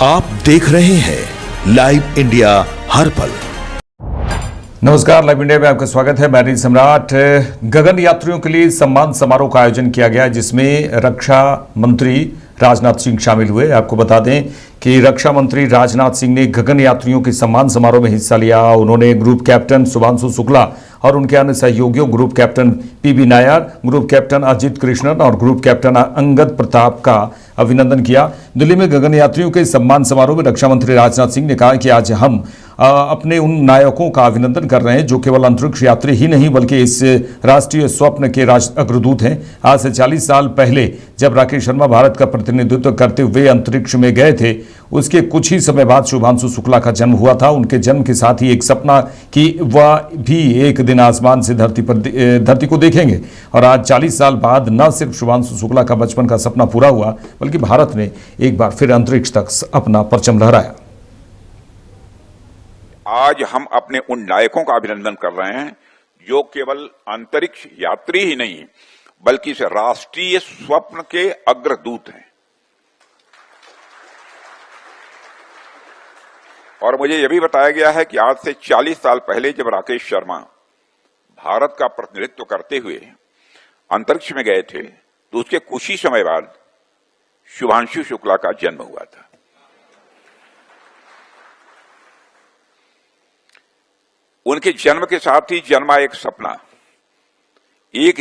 आप देख रहे हैं लाइव इंडिया हर पल। नमस्कार, लाइव इंडिया में आपका स्वागत है। मैं सम्राट। गगन यात्रियों के लिए सम्मान समारोह का आयोजन किया गया, जिसमें रक्षा मंत्री राजनाथ सिंह शामिल हुए। आपको बता दें कि रक्षा मंत्री राजनाथ सिंह ने गगन यात्रियों के सम्मान समारोह में हिस्सा लिया। उन्होंने ग्रुप कैप्टन शुभांशु शुक्ला और उनके अन्य सहयोगियों, group captain PB Nair, group captain Ajit Krishnan और ग्रुप कैप्टन अंगद प्रताप का अभिनंदन किया। दिल्ली में गगन यात्रियों के सम्मान समारोह में रक्षा मंत्री राजनाथ सिंह ने कहा कि आज हम अपने उन नायकों का अभिनंदन कर रहे हैं जो केवल अंतरिक्ष यात्री ही नहीं बल्कि इस राष्ट्रीय स्वप्न के अग्रदूत हैं। आज से 40 साल पहले जब राकेश शर्मा भारत का प्रतिनिधित्व करते हुए अंतरिक्ष में गए थे, उसके कुछ ही समय बाद शुभांशु शुक्ला का जन्म हुआ था। उनके जन्म के साथ ही एक सपना कि वह भी एक दिन आसमान से धरती को देखेंगे। और आज 40 साल बाद न सिर्फ शुभांशु शुक्ला का बचपन का सपना पूरा हुआ, बल्कि भारत ने एक बार फिर अंतरिक्ष तक अपना परचम लहराया। आज हम अपने उन नायकों का अभिनंदन कर रहे हैं जो केवल अंतरिक्ष यात्री ही नहीं बल्कि इस राष्ट्रीय स्वप्न के अग्रदूत हैं। और मुझे यह भी बताया गया है कि आज से 40 साल पहले जब राकेश शर्मा भारत का प्रतिनिधित्व करते हुए अंतरिक्ष में गए थे, तो उसके कुछ ही समय बाद शुभांशु शुक्ला का जन्म हुआ था। उनके जन्म के साथ ही जन्मा एक सपना, एक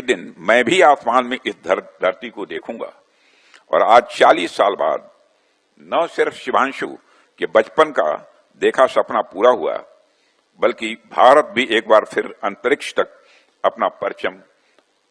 दिन मैं भी आसमान में इस धरती को देखूंगा। और आज 40 साल बाद न सिर्फ शुभांशु के बचपन का देखा सपना पूरा हुआ, बल्कि भारत भी एक बार फिर अंतरिक्ष तक अपना परचम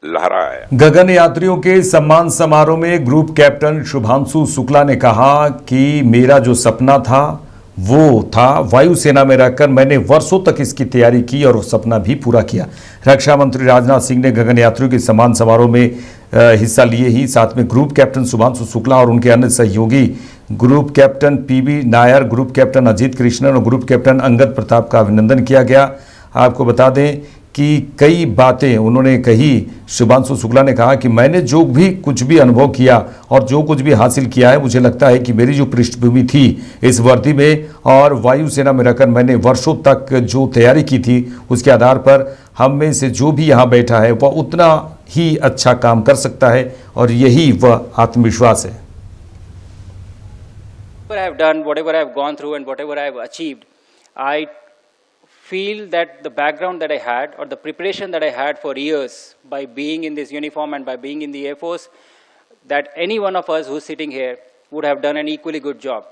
लहराया। गगन यात्रियों के सम्मान समारोह में ग्रुप कैप्टन शुभांशु शुक्ला ने कहा कि मेरा जो सपना था वो था वायुसेना में रहकर मैंने वर्षों तक इसकी तैयारी की और वो सपना भी पूरा किया। रक्षा मंत्री राजनाथ सिंह ने गगन यात्रियों के सम्मान समारोह में हिस्सा लिए ही साथ में ग्रुप कैप्टन शुभांशु शुक्ला और उनके अन्य सहयोगी group captain PB Nair, group captain Ajit Krishnan और ग्रुप कैप्टन अंगद प्रताप का अभिनंदन किया गया। आपको बता दें कि कई बातें उन्होंने कही। शुभांशु शुक्ला ने कहा कि मैंने जो भी कुछ भी अनुभव किया और जो कुछ भी हासिल किया है, मुझे लगता है कि मेरी जो पृष्ठभूमि थी इस वर्दी में और वायुसेना में रहकर मैंने वर्षों तक जो तैयारी की थी, उसके आधार पर हम में से जो भी यहाँ बैठा है वह उतना ही अच्छा काम कर सकता है और यही वह आत्मविश्वास है। I have done, whatever I have gone through and whatever I have achieved, I feel that the background that I had or the preparation that I had for years by being in this uniform and by being in the Air Force, that any one of us who's sitting here would have done an equally good job.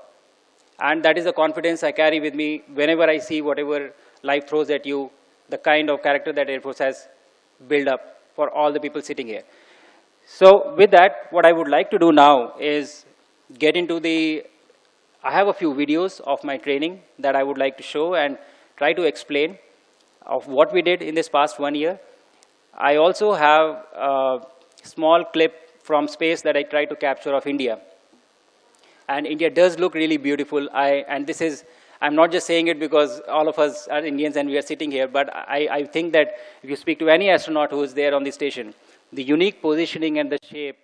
And that is the confidence I carry with me whenever I see whatever life throws at you, the kind of character that Air Force has built up for all the people sitting here. So with that, what I would like to do now is get into I have a few videos of my training that I would like to show and try to explain of what we did in this past 1 year. I also have a small clip from space that I try to capture of India. And India does look really beautiful. I'm not just saying it because all of us are Indians and we are sitting here, but I think that if you speak to any astronaut who is there on the station, the unique positioning and the shape,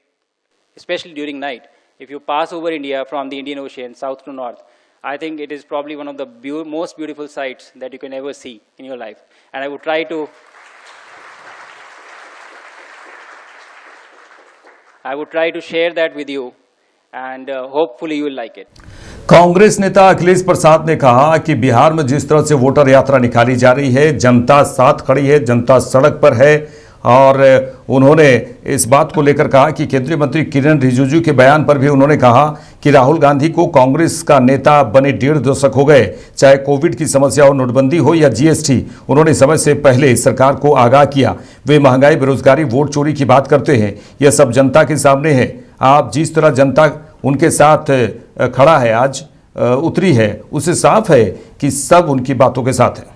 especially during night, if you pass over India from the Indian Ocean, south to north, I think it is probably one of the most beautiful sights that you can ever see in your life. And I would try to share that with you and hopefully you will like it. Congress नेता अखिलेश प्रसाद ने कहा कि बिहार में जिस तरह से voter यात्रा निकाली जा रही है, जनता साथ खड़ी है, जनता सड़क पर है। और उन्होंने इस बात को लेकर कहा कि केंद्रीय मंत्री किरण रिजिजू के बयान पर भी उन्होंने कहा कि राहुल गांधी को कांग्रेस का नेता बने 1.5 दशक हो गए। चाहे कोविड की समस्या हो, नोटबंदी हो या जीएसटी, उन्होंने समय से पहले सरकार को आगाह किया। वे महंगाई, बेरोजगारी, वोट चोरी की बात करते हैं, यह सब जनता के सामने है। आप जिस तरह जनता उनके साथ खड़ा है, आज उतरी है, उससे साफ है कि सब उनकी बातों के साथ है।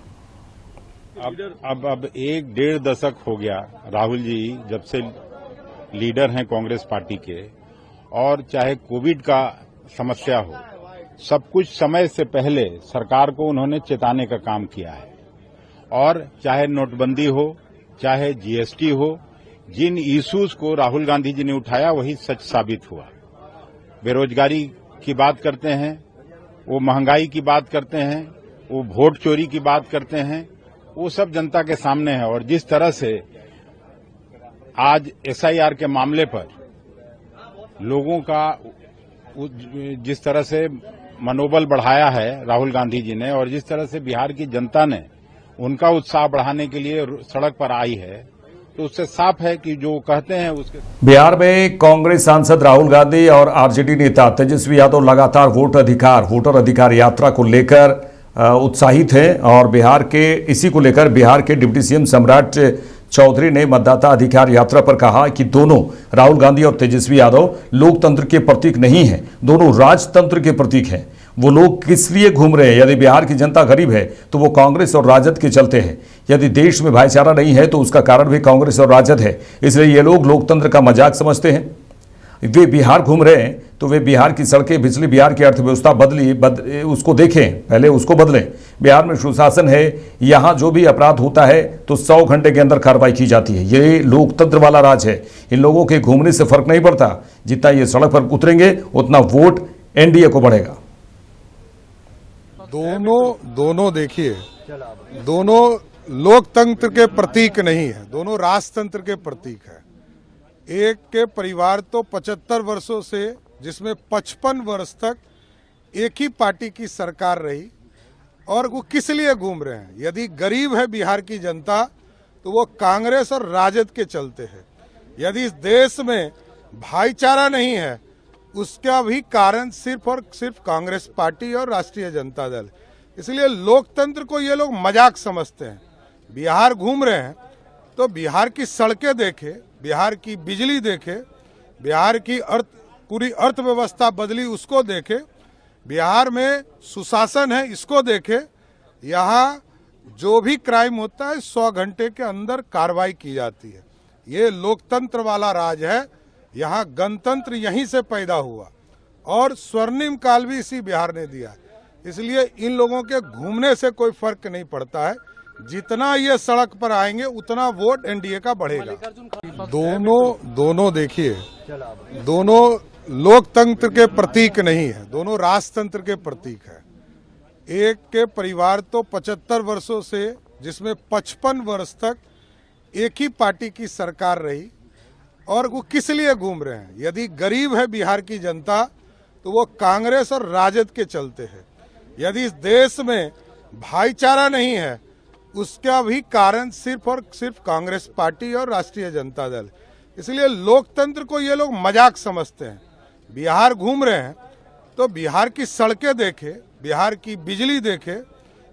अब 1.5 दशक हो गया राहुल जी जब से लीडर हैं कांग्रेस पार्टी के, और चाहे कोविड का समस्या हो, सब कुछ समय से पहले सरकार को उन्होंने चेताने का काम किया है। और चाहे नोटबंदी हो, चाहे जीएसटी हो, जिन इश्यूज को राहुल गांधी जी ने उठाया वही सच साबित हुआ। बेरोजगारी की बात करते हैं, वो महंगाई की बात करते हैं, वो वोट चोरी की बात करते हैं, वो सब जनता के सामने है। और जिस तरह से आज एसआईआर के मामले पर लोगों का जिस तरह से मनोबल बढ़ाया है राहुल गांधी जी ने, और जिस तरह से बिहार की जनता ने उनका उत्साह बढ़ाने के लिए सड़क पर आई है, तो उससे साफ है कि जो कहते हैं उसके। बिहार में कांग्रेस सांसद राहुल गांधी और आरजेडी नेता तेजस्वी यादव लगातार वोटर अधिकार यात्रा को लेकर उत्साहित हैं और बिहार के इसी को लेकर बिहार के डिप्टी सीएम सम्राट चौधरी ने मतदाता अधिकार यात्रा पर कहा कि दोनों राहुल गांधी और तेजस्वी यादव लोकतंत्र के प्रतीक नहीं हैं, दोनों राजतंत्र के प्रतीक हैं। वो लोग किस लिए घूम रहे हैं? यदि बिहार की जनता गरीब है तो वो कांग्रेस और राजद के चलते हैं। यदि देश में भाईचारा नहीं है तो उसका कारण भी कांग्रेस और राजद है। इसलिए ये लोग लोकतंत्र का मजाक समझते हैं। वे बिहार घूम रहे हैं तो वे बिहार की सड़कें, बिजली, बिहार की अर्थव्यवस्था उसको देखें, पहले उसको बदलें। बिहार में सुशासन है, यहाँ जो भी अपराध होता है तो 100 घंटे के अंदर कार्रवाई की जाती है। ये लोकतंत्र वाला राज है। इन लोगों के घूमने से फर्क नहीं पड़ता, जितना ये सड़क पर उतरेंगे उतना वोट एनडीए को बढ़ेगा। दोनों देखिए, दोनों लोकतंत्र के प्रतीक नहीं है, दोनों राजतंत्र के प्रतीक है। एक के परिवार तो 75 वर्षों से, जिसमें 55 वर्ष तक एक ही पार्टी की सरकार रही, और वो किस लिए घूम रहे हैं? यदि गरीब है बिहार की जनता तो वो कांग्रेस और राजद के चलते हैं। यदि इस देश में भाईचारा नहीं है उसका भी कारण सिर्फ और सिर्फ कांग्रेस पार्टी और राष्ट्रीय जनता दल। इसलिए लोकतंत्र को ये लोग मजाक समझते हैं। बिहार घूम रहे हैं तो बिहार की सड़कें देखे, बिहार की बिजली देखे, बिहार की पूरी अर्थव्यवस्था बदली उसको देखे, बिहार में सुशासन है इसको देखे। यहाँ जो भी क्राइम होता है 100 घंटे के अंदर कार्रवाई की जाती है। ये लोकतंत्र वाला राज है। यहाँ गणतंत्र यहीं से पैदा हुआ और स्वर्णिम काल भी इसी बिहार ने दिया। इसलिए इन लोगों के घूमने से कोई फर्क नहीं पड़ता है। जितना ये सड़क पर आएंगे उतना वोट एनडीए का बढ़ेगा। दोनों देखिए, दोनों लोकतंत्र के प्रतीक नहीं है, दोनों राजतंत्र के प्रतीक है। एक के परिवार तो 75 वर्षों से, जिसमें 55 वर्ष तक एक ही पार्टी की सरकार रही, और वो किस लिए घूम रहे हैं? यदि गरीब है बिहार की जनता तो वो कांग्रेस और राजद के चलते हैं। यदि इस देश में भाईचारा नहीं है उसका भी कारण सिर्फ और सिर्फ कांग्रेस पार्टी और राष्ट्रीय जनता दल। इसलिए लोकतंत्र को ये लोग मजाक समझते हैं। बिहार घूम रहे हैं तो बिहार की सड़कें देखे, बिहार की बिजली देखे,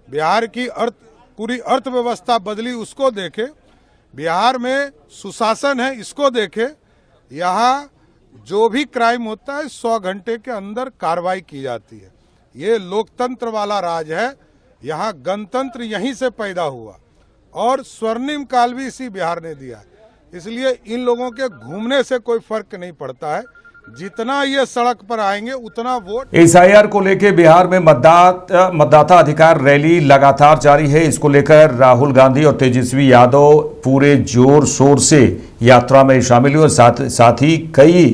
बिहार की पूरी अर्थव्यवस्था बदली उसको देखे, बिहार में सुशासन है इसको देखे। यहाँ जो भी क्राइम होता है 100 घंटे के अंदर कार्रवाई की जाती है। ये लोकतंत्र वाला राज है। यहाँ गणतंत्र यहीं से पैदा हुआ और स्वर्णिम काल भी इसी बिहार ने दिया। इसलिए इन लोगों के घूमने से कोई फर्क नहीं पड़ता है। जितना ये सड़क पर आएंगे उतना वोट। एसआईआर को लेकर बिहार में मतदाता अधिकार रैली लगातार जारी है। इसको लेकर राहुल गांधी और तेजस्वी यादव पूरे जोर शोर से यात्रा में शामिल हुए। साथ ही कई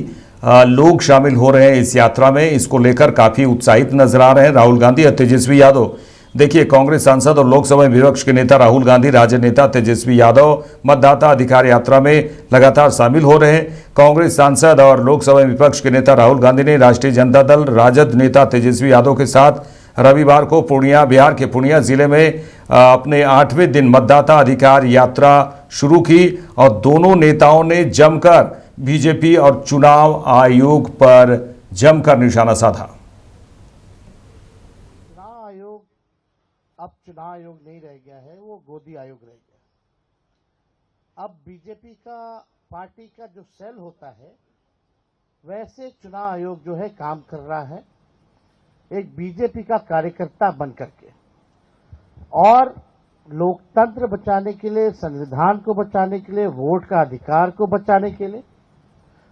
लोग शामिल हो रहे हैं इस यात्रा में। इसको लेकर काफी उत्साहित नजर आ रहे हैं राहुल गांधी और तेजस्वी यादव। देखिए, कांग्रेस सांसद और लोकसभा विपक्ष के नेता राहुल गांधी, राजद नेता तेजस्वी यादव मतदाता अधिकार यात्रा में लगातार शामिल हो रहे हैं। कांग्रेस सांसद और लोकसभा विपक्ष के नेता राहुल गांधी ने राष्ट्रीय जनता दल, राजद नेता तेजस्वी यादव के साथ रविवार को बिहार के पूर्णिया जिले में अपने 8वें दिन मतदाता अधिकार यात्रा शुरू की और दोनों नेताओं ने जमकर बीजेपी और चुनाव आयोग पर जमकर निशाना साधा। अब चुनाव आयोग नहीं रह गया है, वो गोदी आयोग रह गया। अब बीजेपी का पार्टी का जो सेल होता है वैसे चुनाव आयोग जो है काम कर रहा है, एक बीजेपी का कार्यकर्ता बन करके, और लोकतंत्र बचाने के लिए, संविधान को बचाने के लिए, वोट का अधिकार को बचाने के लिए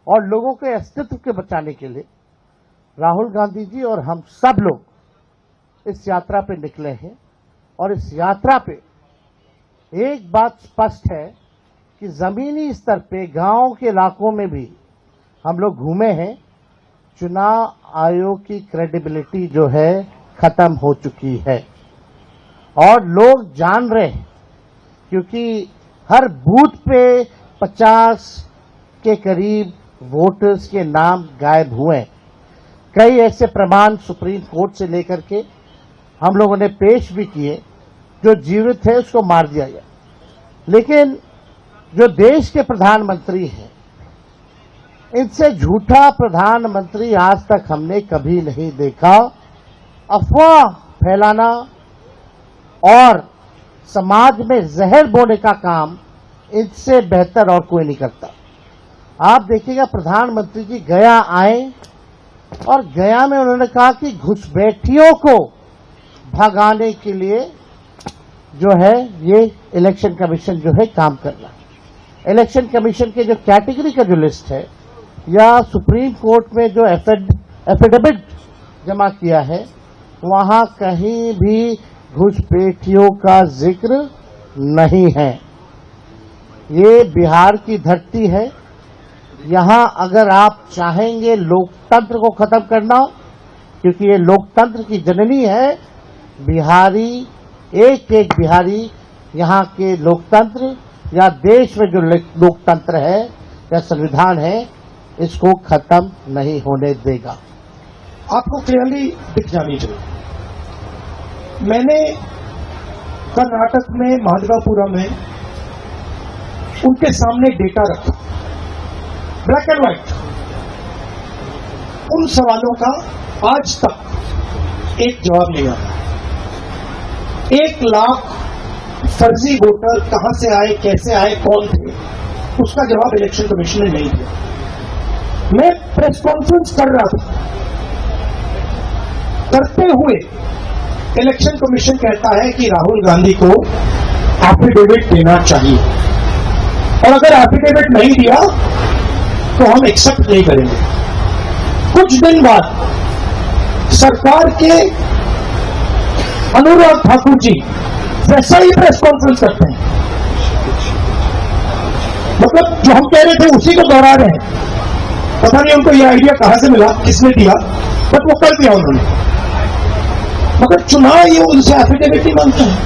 और लोगों के अस्तित्व के बचाने के लिए राहुल गांधी जी और हम सब लोग इस यात्रा पे निकले हैं। और इस यात्रा पे एक बात स्पष्ट है कि जमीनी स्तर पे गांव के इलाकों में भी हम लोग घूमे हैं चुनाव आयोग की क्रेडिबिलिटी जो है खत्म हो चुकी है और लोग जान रहे हैं, क्योंकि हर बूथ पे 50 के करीब वोटर्स के नाम गायब हुए। कई ऐसे प्रमाण सुप्रीम कोर्ट से लेकर के हम लोगों ने पेश भी किए, जो जीवित है उसको मार दिया गया। लेकिन जो देश के प्रधानमंत्री हैं, इनसे झूठा प्रधानमंत्री आज तक हमने कभी नहीं देखा। अफवाह फैलाना और समाज में जहर बोने का काम इनसे बेहतर और कोई नहीं करता। आप देखिएगा प्रधानमंत्री जी गया आए और गया में उन्होंने कहा कि घुसपैठियों को भगाने के लिए जो है ये इलेक्शन कमीशन जो है काम करना। इलेक्शन कमीशन के जो कैटेगरी का जो लिस्ट है या सुप्रीम कोर्ट में जो एफिडेविट जमा किया है, वहां कहीं भी घुसपैठियों का जिक्र नहीं है। ये बिहार की धरती है। यहां अगर आप चाहेंगे लोकतंत्र को खत्म करना, क्योंकि ये लोकतंत्र की जननी है, बिहारी एक एक बिहारी यहां के लोकतंत्र या देश में जो लोकतंत्र है या संविधान है, इसको खत्म नहीं होने देगा। आपको क्लियरली दिख जानी चाहिए। मैंने कर्नाटक में महादेवापुरम में उनके सामने डेटा रखा, ब्लैक एंड व्हाइट। उन सवालों का आज तक एक जवाब नहीं आता। 1 लाख फर्जी वोटर कहां से आए, कैसे आए, कौन थे, उसका जवाब इलेक्शन कमीशन ने नहीं दिया। मैं प्रेस कॉन्फ्रेंस कर रहा था, करते हुए इलेक्शन कमीशन कहता है कि राहुल गांधी को एफिडेविट देना चाहिए और अगर एफिडेविट नहीं दिया तो हम एक्सेप्ट नहीं करेंगे। कुछ दिन बाद सरकार के अनुराग ठाकुर जी वैसा ही प्रेस कॉन्फ्रेंस करते हैं, मतलब जो हम कह रहे थे उसी को दोहरा रहे हैं। पता नहीं उनको यह आइडिया कहां से मिला, किसने दिया, बट वो कर दिया उन्होंने। मगर चुनाव ये उनसे एफिडेविट ही मांगता है।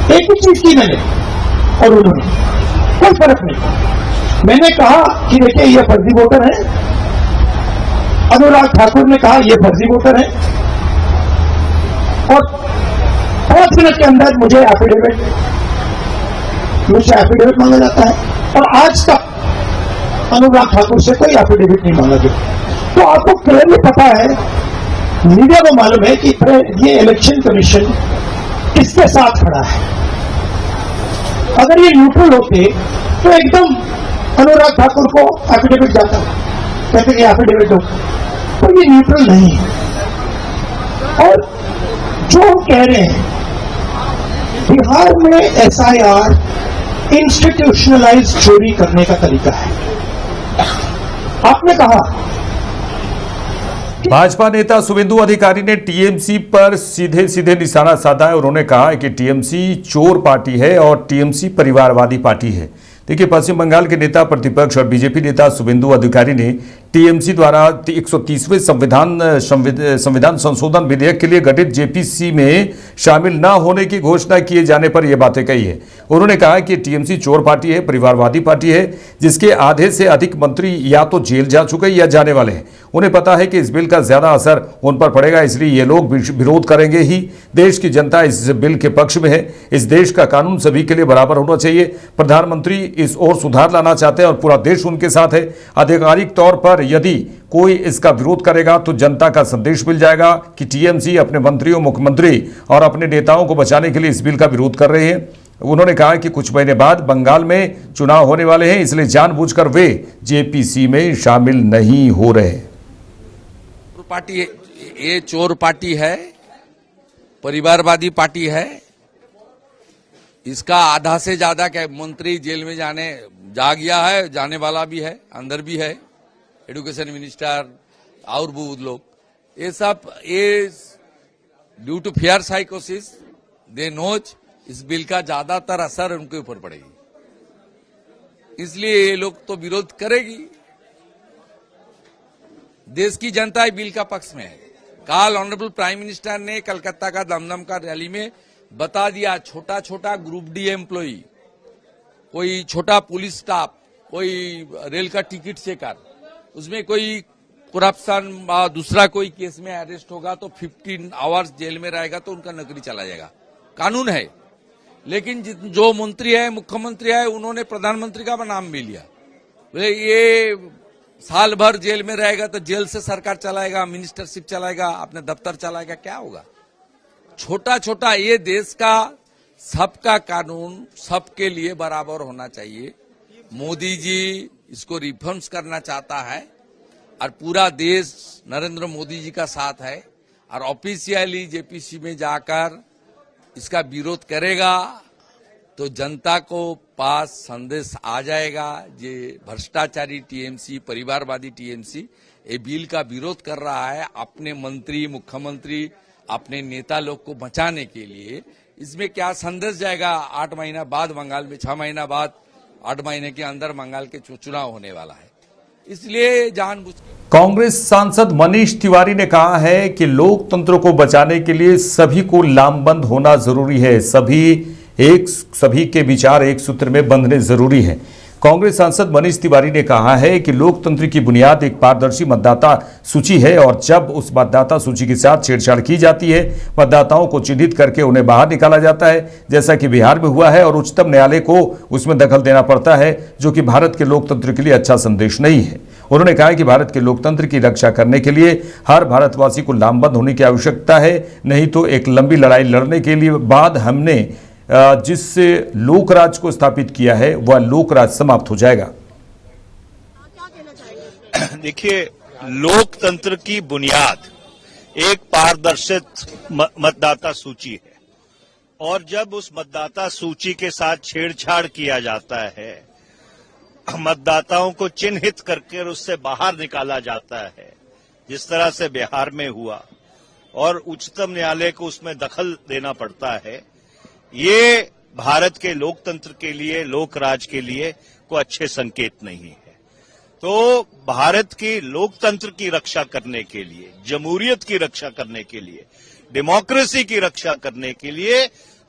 एक ही चीज की मैंने और उन्होंने, कोई फर्क नहीं। मैंने कहा कि देखिए ये फर्जी वोटर है, अनुराग ठाकुर ने कहा ये फर्जी वोटर है, और 5 मिनट के अंदर मुझे मुझसे एफिडेविट मांगा जाता है। और आज तक अनुराग ठाकुर से कोई एफिडेविट नहीं मांगा गया। तो आपको क्लियरली पता है, मीडिया को मालूम है कि ये इलेक्शन कमीशन किसके साथ खड़ा है। अगर ये न्यूट्रल होते तो एकदम अनुराग ठाकुर को एफिडेविट जाता, कहते कि एफिडेविट हो, तो ये न्यूट्रल नहीं है। और जो हम कह रहे हैं, बिहार में एसआईआर इंस्टीट्यूशनलाइज चोरी करने का तरीका है। आपने कहा भाजपा नेता शुभेंदु अधिकारी ने टीएमसी पर सीधे सीधे निशाना साधा है। उन्होंने कहा कि टीएमसी चोर पार्टी है और टीएमसी परिवारवादी पार्टी है। देखिए, पश्चिम बंगाल के नेता प्रतिपक्ष और बीजेपी नेता शुभेंदु अधिकारी ने टीएमसी द्वारा 130वें संविधान संशोधन विधेयक के लिए गठित जेपीसी में शामिल न होने की घोषणा किए जाने पर यह बातें कही है। उन्होंने कहा कि टीएमसी चोर पार्टी है, परिवारवादी पार्टी है, जिसके आधे से अधिक मंत्री या तो जेल जा चुके या जाने वाले हैं। उन्हें पता है कि इस बिल का ज्यादा असर उन पर पड़ेगा, इसलिए ये लोग विरोध करेंगे ही। देश की जनता इस बिल के पक्ष में है। इस देश का कानून सभी के लिए बराबर होना चाहिए। प्रधानमंत्री इस ओर सुधार लाना चाहते हैं और पूरा देश उनके साथ है। आधिकारिक तौर पर यदि कोई इसका विरोध करेगा तो जनता का संदेश मिल जाएगा कि टीएमसी अपने मंत्रियों, मुख्यमंत्री और अपने नेताओं को बचाने के लिए इस बिल का विरोध कर रहे हैं। उन्होंने कहा कि कुछ महीने बाद बंगाल में चुनाव होने वाले हैं, इसलिए जानबूझकर वे जेपीसी में शामिल नहीं हो रहे। पार्टी ये चोर पार्टी है, परिवारवादी पार्टी है। इसका आधा से ज्यादा क्या मंत्री जेल में जा गया है, जाने वाला भी है, अंदर भी है, एजुकेशन मिनिस्टर और बहुत लोग। ये सब ड्यू टू फियर साइकोसिस दे नोच इस बिल का ज्यादातर असर उनके ऊपर पड़ेगी, इसलिए ये लोग तो विरोध करेगी। देश की जनता इस बिल का पक्ष में है। कल ऑनरेबल प्राइम मिनिस्टर ने कलकत्ता का दमदम का रैली में बता दिया, छोटा छोटा ग्रुप डी एम्प्लॉई, कोई छोटा पुलिस स्टाफ, कोई रेल का टिकट चेकर, उसमें कोई करप्शन दूसरा कोई केस में अरेस्ट होगा तो 15 आवर्स जेल में रहेगा तो उनका नौकरी चला जाएगा। कानून है। लेकिन जो मंत्री है, मुख्यमंत्री है, उन्होंने प्रधानमंत्री का नाम भी लिया। बोले ये साल भर जेल में रहेगा तो जेल से सरकार चलाएगा, मिनिस्टरशिप चलाएगा, अपने दफ्तर चलाएगा, क्या होगा? छोटा छोटा ये देश का सबका कानून सबके लिए बराबर होना चाहिए। मोदी जी इसको रिफॉर्म्स करना चाहता है और पूरा देश नरेंद्र मोदी जी का साथ है और ऑफिशियली जेपीसी में जाकर इसका विरोध करेगा तो जनता को पास संदेश आ जाएगा। ये भ्रष्टाचारी टीएमसी, परिवारवादी टीएमसी ये बिल का विरोध कर रहा है अपने मंत्री, मुख्यमंत्री, अपने नेता लोग को बचाने के लिए। इसमें क्या संदेश जाएगा? 8 महीना बाद बंगाल में, 6 महीना बाद, 8 महीने के अंदर बंगाल के चुनाव होने वाला है, इसलिए जानबूझ के। कांग्रेस सांसद मनीष तिवारी ने कहा है कि लोकतंत्र को बचाने के लिए सभी को लामबंद होना जरूरी है, सभी के विचार एक सूत्र में बंधने जरूरी है। कांग्रेस सांसद मनीष तिवारी ने कहा है कि लोकतंत्र की बुनियाद एक पारदर्शी मतदाता सूची है और जब उस मतदाता सूची के साथ छेड़छाड़ की जाती है, मतदाताओं को चिन्हित करके उन्हें बाहर निकाला जाता है, जैसा कि बिहार में हुआ है, और उच्चतम न्यायालय को उसमें दखल देना पड़ता है, जो कि भारत के लोकतंत्र के लिए अच्छा संदेश नहीं है। उन्होंने कहा कि भारत के लोकतंत्र की रक्षा करने के लिए हर भारतवासी को लामबंद होने की आवश्यकता है, नहीं तो एक लंबी लड़ाई लड़ने के लिए बाद हमने जिससे लोकराज को स्थापित किया है वह लोकराज समाप्त हो जाएगा। देखिए, लोकतंत्र की बुनियाद एक पारदर्शित मतदाता सूची है और जब उस मतदाता सूची के साथ छेड़छाड़ किया जाता है, मतदाताओं को चिन्हित करके उससे बाहर निकाला जाता है, जिस तरह से बिहार में हुआ, और उच्चतम न्यायालय को उसमें दखल देना पड़ता है, ये भारत के लोकतंत्र के लिए, लोकराज के लिए कोई अच्छे संकेत नहीं है। तो भारत की लोकतंत्र की रक्षा करने के लिए, जमहूरियत की रक्षा करने के लिए, डेमोक्रेसी की रक्षा करने के लिए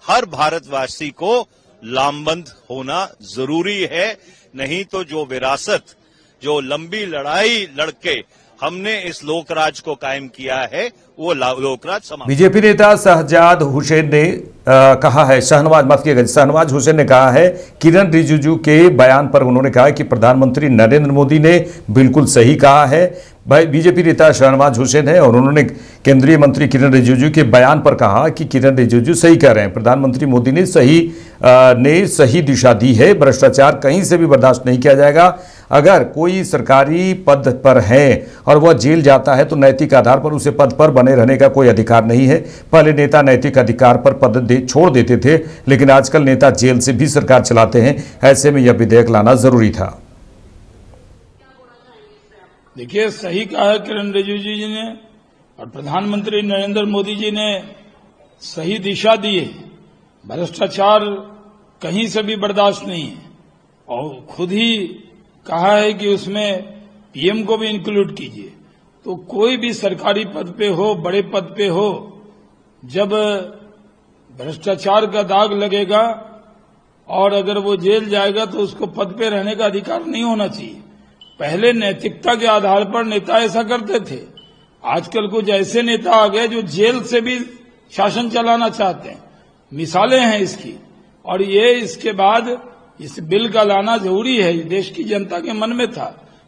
हर भारतवासी को लामबंद होना जरूरी है। नहीं तो जो विरासत, जो लंबी लड़ाई लड़के हमने इस लोकराज को कायम किया है, वो लोकराज समाप्त। बीजेपी नेता शहजाद हुसैन ने कहा है, शहनवाज हुसैन ने कहा है किरण रिजिजू के बयान पर, उन्होंने कहा कि प्रधानमंत्री नरेंद्र मोदी ने बिल्कुल सही कहा है। भाई बीजेपी नेता शहनवाज हुसैन है और उन्होंने केंद्रीय मंत्री किरण रिजिजू के बयान पर कहा कि किरण रिजिजू सही कह रहे हैं, प्रधानमंत्री मोदी ने सही दिशा दी है, भ्रष्टाचार कहीं से भी बर्दाश्त नहीं किया जाएगा। अगर कोई सरकारी पद पर है और वह जेल जाता है तो नैतिक आधार पर उसे पद पर बने रहने का कोई अधिकार नहीं है। पहले नेता नैतिक अधिकार पर पद छोड़ देते थे, लेकिन आजकल नेता जेल से भी सरकार चलाते हैं। ऐसे में यह विधेयक लाना जरूरी था। देखिए, सही कहा है किरण रिजिजू जी ने और प्रधानमंत्री नरेंद्र मोदी जी ने सही दिशा दी है। भ्रष्टाचार कहीं से भी बर्दाश्त नहीं है और खुद ही कहा है कि उसमें पीएम को भी इंक्लूड कीजिए। तो कोई भी सरकारी पद पे हो, बड़े पद पे हो, जब भ्रष्टाचार का दाग लगेगा और अगर वो जेल जाएगा तो उसको पद पे रहने का अधिकार नहीं होना चाहिए। पहले नैतिकता के आधार पर नेता ऐसा करते थे, आजकल कुछ ऐसे नेता आ गए जो जेल से भी शासन चलाना चाहते हैं। मिसालें हैं इसकी, और ये इसके बाद इस बिल का लाना जरूरी है। देश की जनता के मन में था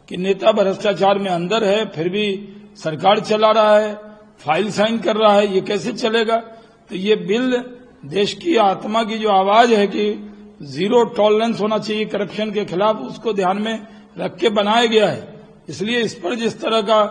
कि नेता भ्रष्टाचार में अंदर है, फिर भी सरकार चला रहा है, फाइल साइन कर रहा है, ये कैसे चलेगा? तो ये बिल देश की आत्मा की जो आवाज है कि जीरो टॉलरेंस होना चाहिए करप्शन के खिलाफ, उसको ध्यान में रख के बनाया गया है। इसलिए इस पर जिस तरह का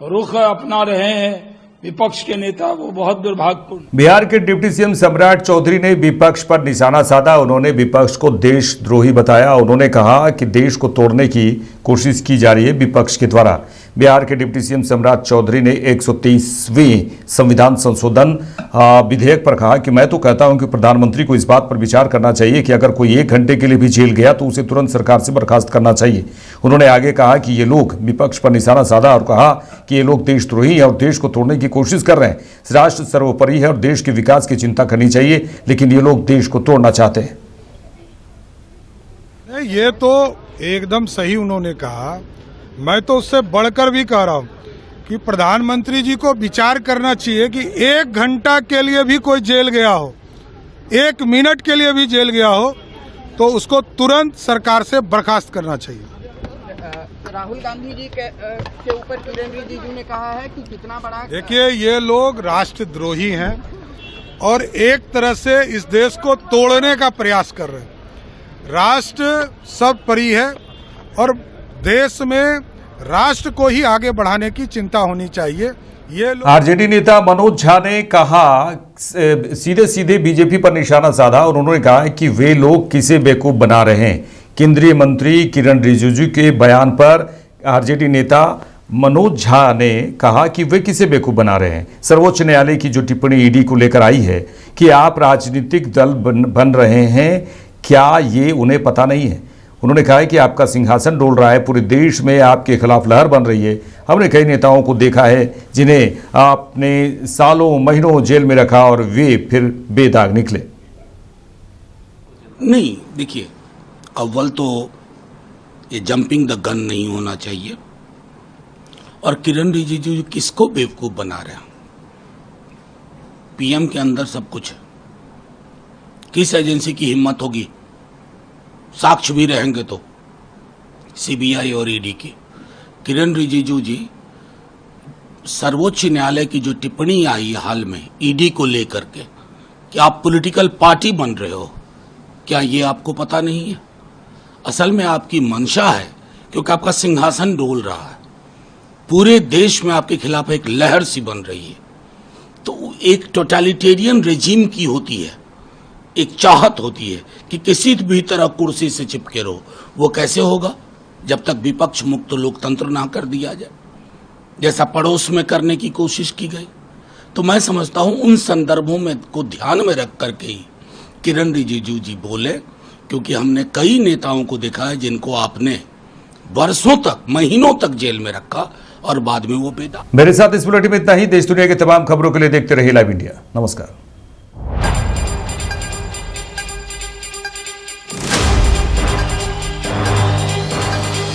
रुख अपना रहे हैं विपक्ष के नेता, वो बहुत दुर्भाग्यपूर्ण। बिहार के डिप्टी सीएम सम्राट चौधरी ने विपक्ष पर निशाना साधा। उन्होंने विपक्ष को देशद्रोही बताया। उन्होंने कहा कि देश को तोड़ने की कोशिश की जा रही है विपक्ष के द्वारा। बिहार के डिप्टी सीएम सम्राट चौधरी ने 123वें संविधान संशोधन विधेयक पर कहा कि मैं तो कहता हूं कि प्रधानमंत्री को इस बात पर विचार करना चाहिए कि अगर कोई 1 घंटे के लिए भी जेल गया तो उसे तुरंत सरकार से बर्खास्त करना चाहिए। उन्होंने आगे कहा कि ये लोग विपक्ष पर निशाना साधा और कहा कि ये लोग देशद्रोही हैं और देश को तोड़ने की कोशिश कर रहे हैं। राष्ट्र सर्वोपरि है और देश के विकास की चिंता करनी चाहिए, लेकिन ये लोग देश को तोड़ना चाहते हैं। ये तो एकदम सही उन्होंने कहा। मैं तो उससे बढ़कर भी कह रहा हूं कि प्रधानमंत्री जी को विचार करना चाहिए कि 1 घंटा के लिए भी कोई जेल गया हो, 1 मिनट के लिए भी जेल गया हो, तो उसको तुरंत सरकार से बर्खास्त करना चाहिए। राहुल गांधी जी के ऊपर किरण रिजिजू ने कहा है कि कितना बड़ा, देखिए ये लोग राष्ट्रद्रोही हैं और एक तरह से इस देश को तोड़ने का प्रयास कर रहे हैं। राष्ट्र सर्वोपरि है और देश में राष्ट्र को ही आगे बढ़ाने की चिंता होनी चाहिए। ये आरजेडी नेता मनोज झा ने कहा, सीधे सीधे बीजेपी पर निशाना साधा और उन्होंने कहा कि वे लोग किसे बेवकूफ बना रहे हैं। केंद्रीय मंत्री किरण रिजिजू के बयान पर आरजेडी नेता मनोज झा ने कहा कि वे किसे बेवकूफ बना रहे हैं। सर्वोच्च न्यायालय की जो टिप्पणी ईडी को लेकर आई है कि आप राजनीतिक दल बन रहे हैं, क्या ये उन्हें पता नहीं है? उन्होंने कहा है कि आपका सिंहासन डोल रहा है, पूरे देश में आपके खिलाफ लहर बन रही है। हमने कई नेताओं को देखा है जिन्हें आपने सालों महीनों जेल में रखा और वे फिर बेदाग निकले। नहीं, देखिए, अव्वल तो ये जंपिंग द गन नहीं होना चाहिए। और किरण रिजिजू किसको बेवकूफ बना रहे हैं? पीएम के अंदर सब कुछ है। किस एजेंसी की हिम्मत होगी, साक्ष्य भी रहेंगे तो, सीबीआई और ईडी की। किरण रिजिजू जी, सर्वोच्च न्यायालय की जो टिप्पणी आई हाल में ईडी को लेकर के कि आप पॉलिटिकल पार्टी बन रहे हो, क्या ये आपको पता नहीं है? असल में आपकी मंशा है, क्योंकि आपका सिंहासन डोल रहा है, पूरे देश में आपके खिलाफ एक लहर सी बन रही है। तो एक टोटलिटेरियन रेजिम की होती है, एक चाहत होती है कि किसी भी तरह कुर्सी से चिपके रहो। वो कैसे होगा जब तक विपक्ष मुक्त लोकतंत्र ना कर दिया जाए, जैसा पड़ोस में करने की कोशिश की गई। तो मैं समझता हूं उन संदर्भों में को ध्यान में रख करके ही किरण रिजिजू जी बोले, क्योंकि हमने कई नेताओं को देखा है जिनको आपने वर्षों तक, महीनों तक जेल में रखा और बाद में वो बेटा। मेरे साथ इस बुलेटिन में इतना ही। देश दुनिया की तमाम खबरों के लिए देखते रहिए लाइव इंडिया। नमस्कार।